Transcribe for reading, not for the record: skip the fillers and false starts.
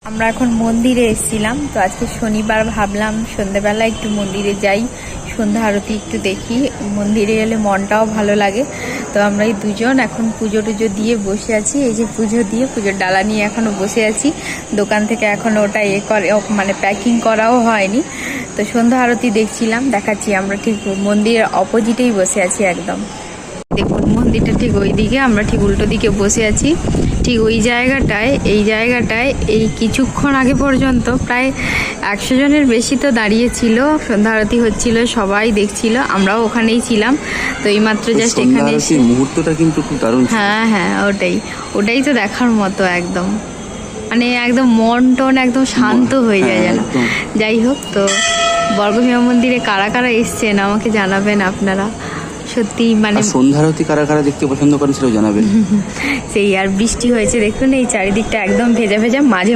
আমরা এখন মন্দিরে এসেছিলাম, তো আজকে শনিবার, ভাবলাম সন্ধ্যেবেলা একটু মন্দিরে যাই, সন্ধ্যা আরতি একটু দেখি। মন্দিরে গেলে মনটাও ভালো লাগে। তো আমরা এই দুজন এখন পুজো টুজো দিয়ে বসে আছি। এই যে পুজো দিয়ে পুজোর ডালা নিয়ে এখনও বসে আছি। দোকান থেকে এখন ওটা মানে প্যাকিং করাও হয়নি। তো সন্ধ্যা আরতি দেখছিলাম, দেখাচ্ছি। আমরা ঠিক মন্দিরের অপোজিটেই বসে আছি একদম। দেখুন মন্দিরটা ঠিক ওই দিকে, আমরা ঠিক উল্টো দিকে বসে আছি। ঠিক ওই জায়গাটায়, এই জায়গাটায় এই কিছুক্ষণ আগে পর্যন্ত প্রায় 100 জনের বেশি তো দাঁড়িয়েছিল। সন্ধ্যা আরতি হচ্ছিল, সবাই দেখছিল, আমরাও ওখানেই ছিলাম। তো এই মাত্র জাস্ট এখানে মুহূর্তটা কিন্তু খুব দারুণ। হ্যাঁ, ওটাই তো দেখার মতো একদম। মানে একদম মন টন একদম শান্ত হয়ে যায় যেন। যাই হোক, তো বর্গভীমা মন্দিরে কারা কারা এসছেন আমাকে জানাবেন আপনারা। সত্যি মানে সন্ধ্যা আরতি কারা কারা দেখতে পছন্দ করেন সেটাও জানাবেন। সেই আর বৃষ্টি হয়েছে দেখুন, এই চারিদিকটা একদম ভেজা ভেজা, মাঝে